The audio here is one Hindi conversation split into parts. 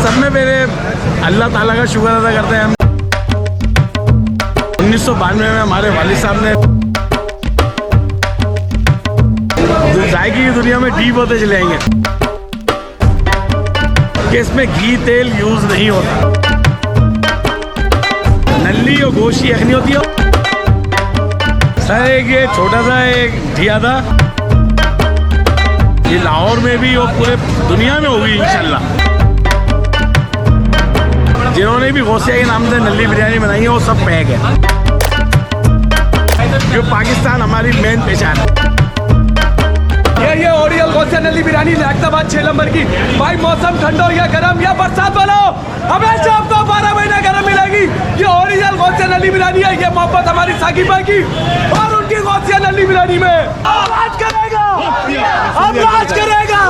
सब में मेरे अल्लाह ताला का शुक्र अदा करते हैं हम। 1992 में हमारे वालिद साहब ने जायके की दुनिया में डीप होते चले आएंगे कि इसमें घी तेल यूज नहीं होता। नल्ली और गोश्त की यखनी होती है। सर एक ये छोटा सा एक ढिया था, ये लाहौर में भी और पूरे दुनिया में होगी इंशाल्लाह। जिन्होंने भी गौसिया के नाम से नल्ली बिरयानी बनाई है वो सब पैक है। जो पाकिस्तान हमारी मेन पहचान है। ये ओरियल गौसिया नल्ली बिरयानी लाखताबाद 6 नंबर की। भाई मौसम ठंडा हो या गर्म या बरसात वाला हो, हमेशा आपको 12 महीने गर्म मिलेगी। ये ओरिजिनल गौसिया नल्ली बिरयानी है। ये मोहब्बत हमारी साकिबा की और उनकी गौसिया नल्ली बिरयानी में राज करेगा, अब राज करेगा।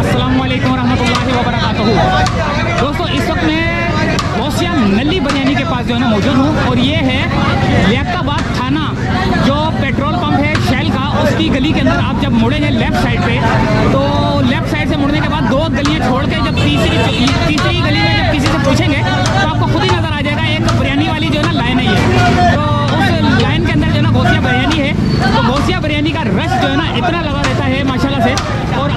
अस्सलाम वालेकुम रहमतुल्लाहि व बरकातहू। दोस्तों इस वक्त मैं गौसिया नल्ली बिरयानी के पास जो है ना मौजूद हूँ और ये है लाखताबाद थाना, जो पेट्रोल पंप है शेल का, उसकी गली के अंदर आप जब मुड़ेंगे लेफ्ट साइड पे, तो लेफ्ट साइड से मुड़ने के बाद 2 गलियाँ छोड़ के जब तीसरी गली में जब किसी से पूछेंगे तो आपको खुद ही नज़र आ जाएगा एक बिरयानी वाली जो है ना लाइन है। तो उस लाइन के अंदर जो है ना गौसिया बिरयानी है। तो गौसिया बिरयानी का रश जो है ना इतना लगा रहता है माशाल्लाह से, और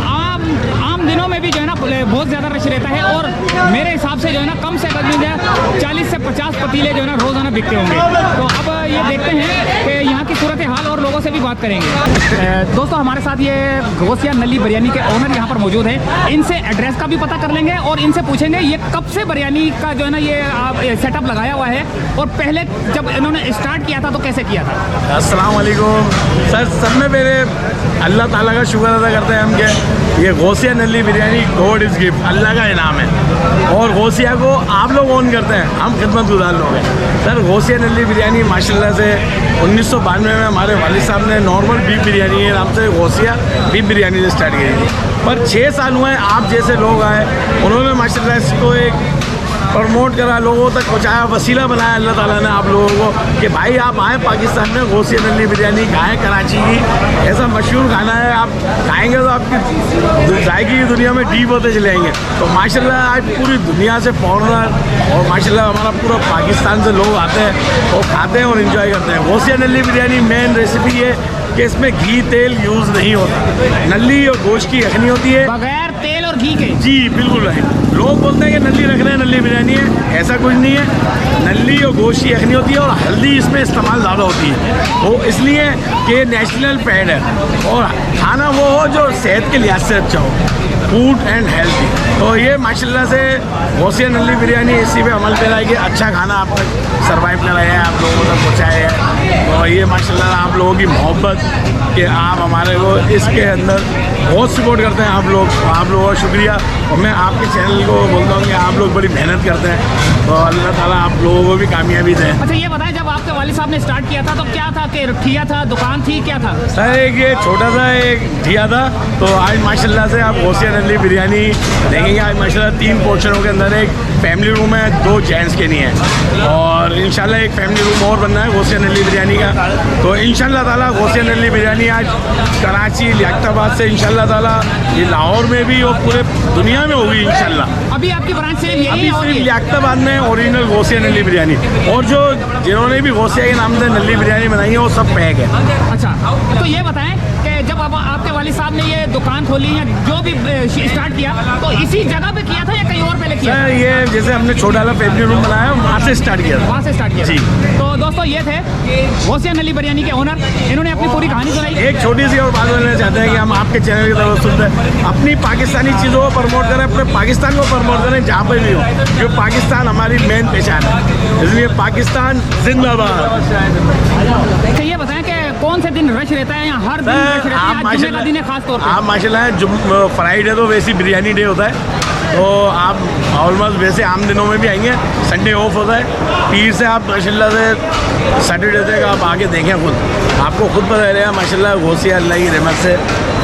आम दिनों में भी जो है ना बहुत ज़्यादा रश रहता है। और मेरे हिसाब से जो है ना कम से कम 40 से 50 पतीले जो है ना रोज़ाना बिकते होंगे। तो अब ये देखते हैं कि यहाँ की सूरत हाल और लोगों से भी बात करेंगे। दोस्तों हमारे साथ ये गौसिया नल्ली बिरयानी के ओनर यहाँ पर मौजूद है। इनसे एड्रेस का भी पता कर लेंगे और इनसे पूछेंगे ये कब से बिरयानी का जो है ना ये सेटअप लगाया हुआ है और पहले जब इन्होंने स्टार्ट किया था तो कैसे किया था। अस्सलाम वालेकुम सर, सब में मेरे अल्लाह ताला का शुक्र अदा करते हैं हम कि ये Gausia nalli biryani god is gift, Allah का इनाम है। और गौसिया को आप लोग ओन करते हैं, हम खिदमतगुजार लोग हैं। सर गौसिया नल्ली बिरयानी माशाल्लाह से 1992 में हमारे वालिद साहब ने नॉर्मल बीफ बिरयानी के नाम से गौसिया बीफ बिरयानी से स्टार्ट की थी। पर 6 साल हुए आप जैसे लोग आए, उन्होंने माशाल्लाह इसको एक प्रमोट करा, लोगों तक पहुँचाया, वसीला बनाया अल्लाह ताला ने आप लोगों को कि भाई आप आएँ पाकिस्तान में गौसिया नल्ली बिरयानी खाएँ। कराची की ऐसा मशहूर खाना है, आप खाएँगे तो आपकी जायके की दुनिया में डीप होते चले आएंगे। तो माशाल्लाह आज पूरी दुनिया से फॉरनर और माशाल्लाह हमारा पूरा पाकिस्तान से लोग आते हैं और खाते हैं और इन्जॉय करते हैं। गौसिया नल्ली बिरयानी मेन रेसिपी है कि इसमें घी तेल यूज़ नहीं होता। नल्ली और गोश्त की यखनी होती है बगैर तेल और घी के। जी बिल्कुल राइट। लोग बोलते हैं कि नल्ली रख रहे हैं नल्ली बिरयानी है, ऐसा कुछ नहीं है। नल्ली और गोश्त की यखनी होती है और हल्दी इसमें इस्तेमाल ज़्यादा होती है। वो इसलिए कि नेशनल फैट है और खाना वो हो जो सेहत के लिहाज से अच्छा हो, फूड एंड हेल्थी। तो ये माशाल्लाह से गौसिया नल्ली बिरयानी इसी पे अमल पे कि अच्छा खाना आप तक सर्वाइव कर रहे हैं, आप लोगों तक पहुँचाए हैं। और ये माशाल्लाह आप लोगों की मोहब्बत कि आप हमारे को इसके अंदर बहुत सपोर्ट करते हैं। आप लोगों का शुक्रिया। और मैं आपके चैनल को बोलता हूँ कि आप लोग बड़ी मेहनत करते हैं, तो अल्लाह ताला आप लोगों को भी कामयाबी दें। अच्छा ये बताएं, जब आपके वालिद साहब ने स्टार्ट किया था तो क्या था कि ठिया था, दुकान थी, क्या था। सर एक ये छोटा सा एक ढिया था, तो आज माशाल्लाह से आप गौसिया नल्ली बिरयानी देखेंगे। आज माशाल्लाह 3 पोर्शनों के अंदर एक फैमिली रूम है, 2 जेंट्स के लिए है और इंशाल्लाह एक फैमिली रूम और बनना है गौसिया नल्ली बिरयानी का। तो इंशाल्लाह ताला गौसिया नल्ली बिरयानी आज कराची लाखताबाद से इंशाल्लाह ताला ये लाहौर में भी और पूरे दुनिया में होगी इंशाल्लाह। अभी आपकी ब्रांच सिर्फ यही अभी है और सिर्फ लाखताबाद में ओरिजिनल गौसिया नल्ली बिरयानी, और जो जिन्होंने भी गौसिया के नाम से नल्ली बिरयानी बनाई है वो सब पैक है। अच्छा तो ये बताएं कि जब अब आपके वालिद साहब ने ये दुकान खोली या जो भी स्टार्ट किया तो इसी जगह पे किया था या कहीं और पहले किया था? सर ये जैसे हमने छोटा सा फैमिली रूम बनाया वहाँ से स्टार्ट किया था। वहाँ से स्टार्ट किया जी। तो दोस्तों ये थे गौसिया नल्ली बिरयानी के ओनर, इन्होंने अपनी पूरी कहानी सुनाई। एक छोटी सी और बात बोलना चाहते हैं कि हम आपके चैनल की तरफ सुनते हैं, अपनी पाकिस्तानी चीज़ों को प्रमोट करें, अपने पाकिस्तान को प्रमोट करें जहाँ पर भी हो, जो पाकिस्तान हमारी मेन पहचान है, इसलिए पाकिस्तान जिंदाबाद। अच्छा ये बताएं कि कौन से दिन रश रहता है या हर दिन रश रहता है? आज जुम्मे का दिन है खास तौर पे। आप माशाल्लाह फ्राइडे तो वैसे बिरयानी डे होता है, तो आप ऑलमोस्ट वैसे आम दिनों में भी आएंगे, संडे ऑफ होता है। पीर से आप माशाल्लाह से सैटरडे तक आप आके देखें, खुद आपको खुद पता रहेगा माशाल्लाह गौसिया अल्लाह की रहमत से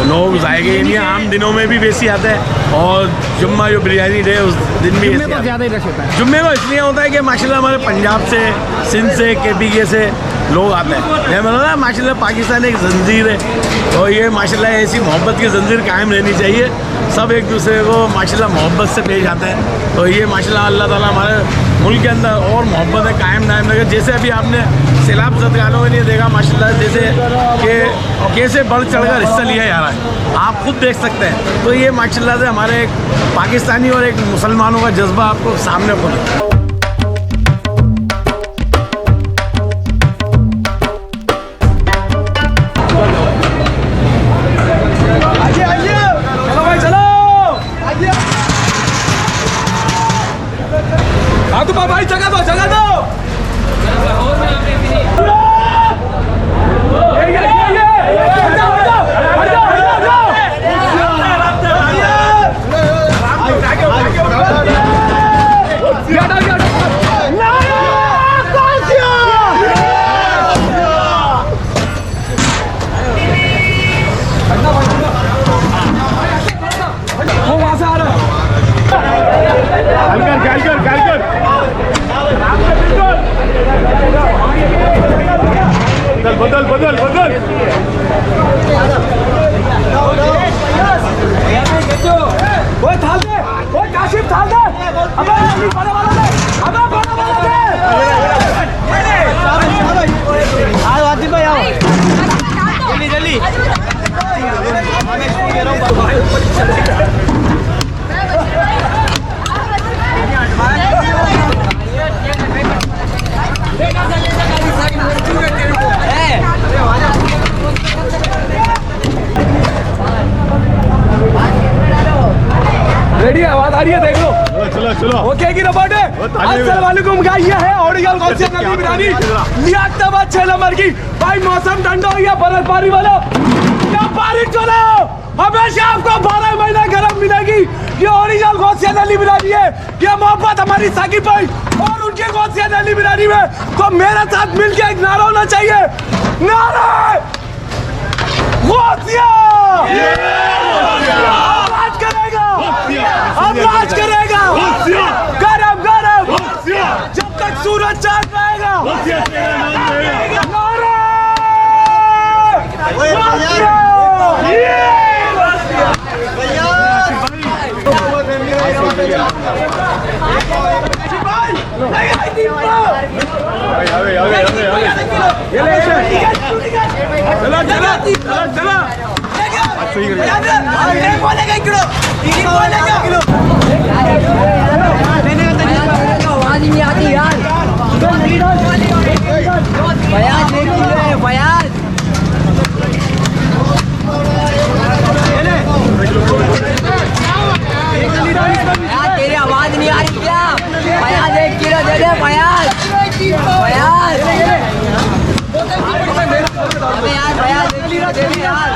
लोग जाएंगे नहीं। आम दिनों में भी वैसे आते हैं और जुम्मा जो बिरयानी डे उस दिन भी जुम्मे को ज़्यादा ही रश होता है। जुम्मे को इसलिए होता है कि माशाल्लाह हमारे पंजाब से, सिंध से, KPK से लोग आते हैं। मैं बोला ना माशाल्लाह पाकिस्तान एक जंजीर है, तो ये माशाल्लाह ऐसी मोहब्बत की जंजीर कायम रहनी चाहिए। सब एक दूसरे को माशाल्लाह मोहब्बत से पेश आते हैं, तो ये माशाल्लाह अल्लाह ताला हमारे मुल्क के अंदर और मोहब्बत है कायम दायम लगे। जैसे अभी आपने सैलाब ज़दगानों के लिए देखा माशाल्लाह, जैसे कि कैसे बढ़ चढ़कर हिस्सा लिया जा रहा है, आप खुद देख सकते हैं। तो ये माशाल्लाह से हमारे एक पाकिस्तानी और एक मुसलमानों का जज्बा आपको सामने खुद भाई जगह दो, जगह दो। वो वहां से आ रहा बदल वो थाल दे, वो काशिफ थाल दे, अबे बड़ा वाला दे, अबे बड़ा वाला दे। आओ आदिल भाई आओ, जल्दी जल्दी। रेडी है, आवाज आ रही है, देख लो। चलो ओके की रिपोर्ट है। अस्सलाम वालेकुम गाइस, ये है ओरिजिनल गौसिया नली बिरयानी लियाकताबाद 6 नंबर की। भाई मौसम ठंडा हो गया, बर्फबारी वाला क्या बारिश चलो, हमेशा आपको 12 महीने गर्म मिलेगी। ये ओरिजिनल गौसिया नली बिरयानी है, ये मोहब्बत हमारी साकिब भाई और उनके गौसिया नली बिरयानी में। तो मेरे साथ मिलकर एक नारा होना चाहिए, नारा गौसिया। आवाज करेगा, अब राज करेगा, गरम गरम जब तक सूरज चांद रहेगा। आवाज नहीं आती यार, फयाज फयाज तेरी आवाज नहीं आ रही क्या? फयाज 1 किलो दे दे, फयाज फयाज अबे यार फयाज 1 किलो दे दे यार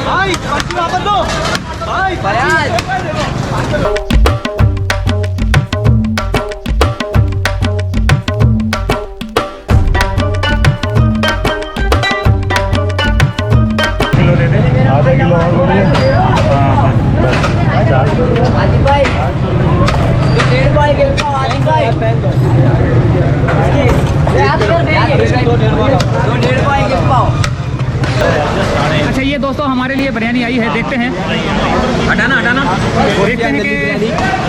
भाई, वापस दो भाई फयाज। अच्छा ये दोस्तों हमारे लिए बिरयानी आई है, देखते हैं। हटाना हटाना, देखते हैं कि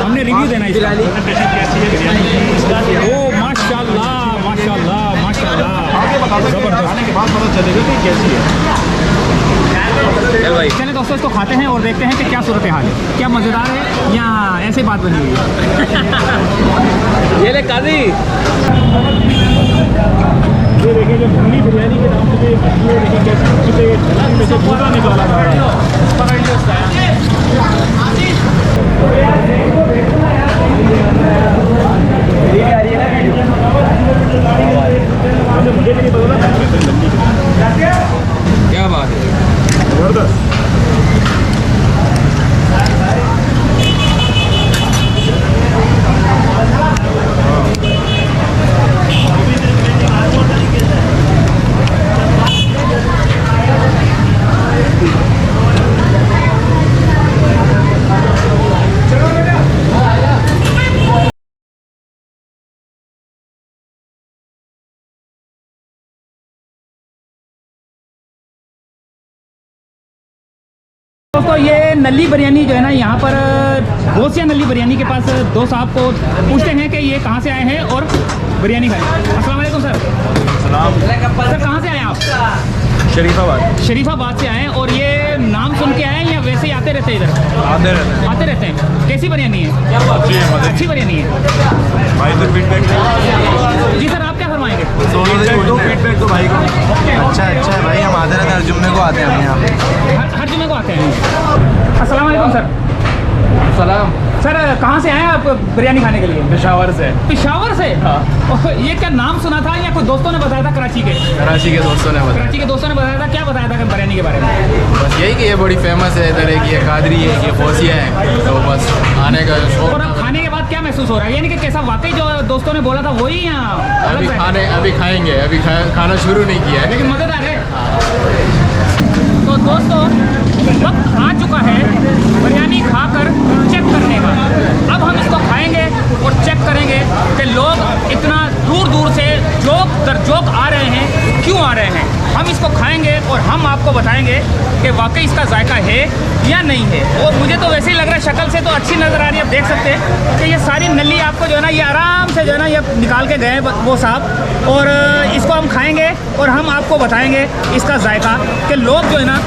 हमने रिव्यू देना इसका। ओ माशाल्लाह माशाल्लाह माशाल्लाह, खाने के बाद पता चलेगा कि कैसी है। चलिए दोस्तों इसको खाते हैं और देखते हैं कि क्या सूरत हाल है, क्या मज़ेदार है या ऐसे बात बनी हुई है। ये ले काजी, ये देखिए जो भुनी बिरयानी के नाम से देखिए कैसे में से पूरा निकाला जा रहा है। मुझे नहीं पता, क्या बात है, जबरदस्त। नल्ली बिरयानी जो है ना यहाँ पर गोसिया नल्ली बिरयानी के पास दो साहब को पूछते हैं कि ये कहाँ से आए हैं और बिरयानी खाएं। अस्सलाम वालेकुम सर। सर कहाँ से आए आप? शरीफाबाद। शरीफाबाद से आए हैं और ये नाम सुन के आए हैं या वैसे ही आते रहते हैं इधर? आते रहते हैं। कैसी बिरयानी है? अच्छी बिरयानी है। भाई तो फीडबैक जी सर, आप क्या फरमाएंगे? फीडबैक तो भाई को अच्छा है भाई, हम आते रहते हैं, हर जुम्मे को आते हैं हम यहाँ पे। हर जुम्मे को आते हैं। अस्सलाम वालेकुम सर। सलाम। सर कहाँ से आए हैं आप बिरयानी खाने के लिए? पेशावर से। पेशावर से? ये क्या नाम सुना था या कोई दोस्तों ने बताया था? कराची के दोस्तों ने बताया था। क्या बताया था बिरयानी के बारे में? बस यही कि ये बड़ी फेमस है इधर, है कि ये कादरी है, ये गौसिया है, तो बस आने का शौक। और अब खाने के बाद क्या महसूस हो रहा है? यानी कि कैसा, वाकई जो दोस्तों ने बोला था वही या अलग सा है? अभी खाएंगे, अभी खाना शुरू नहीं किया है। लेकिन मज़ेदार है। तो दोस्तों वक्त आ चुका है बिरयानी खाकर चेक करने का। अब हम इसको खाएंगे और चेक करेंगे कि लोग इतना दूर दूर से जोक दर जोक आ रहे हैं, क्यों आ रहे हैं। हम इसको खाएंगे और हम आपको बताएंगे कि वाकई इसका जायका है या नहीं है। और मुझे तो वैसे ही लग रहा है, शक्ल से तो अच्छी नज़र आ रही है। आप देख सकते हैं कि ये सारी नली आपको जो है ना, ये आराम से जो है ना ये निकाल के गए वो साहब। और इसको हम खाएंगे और हम आपको बताएंगे इसका जायका कि लोग जो है ना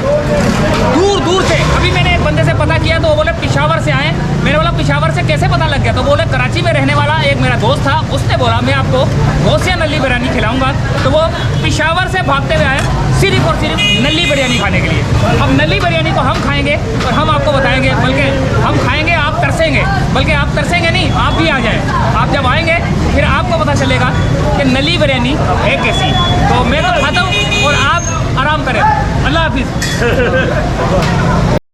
दूर दूर से, अभी मैंने एक बंदे से पता किया तो वो बोले पेशावर से आए। मैंने बोला पेशावर से कैसे पता लग गया? तो बोले कराची में रहने वाला एक मेरा दोस्त था, उसने बोला मैं आपको गौसिया नल्ली बिरयानी खिलाऊंगा। तो वो पेशावर से भागते हुए आए सिर्फ और सिर्फ नल्ली बिरयानी खाने के लिए। अब नल्ली बिरयानी को हम खाएंगे और हम आपको बताएंगे, बल्कि हम खाएंगे आप तरसेंगे, बल्कि आप तरसेंगे नहीं, आप भी आ जाएं। आप जब आएंगे फिर आपको पता चलेगा कि नल्ली बिरयानी है कैसी। तो मैं तो खाता हूँ और आप आराम करें। अल्लाह हाफिज़।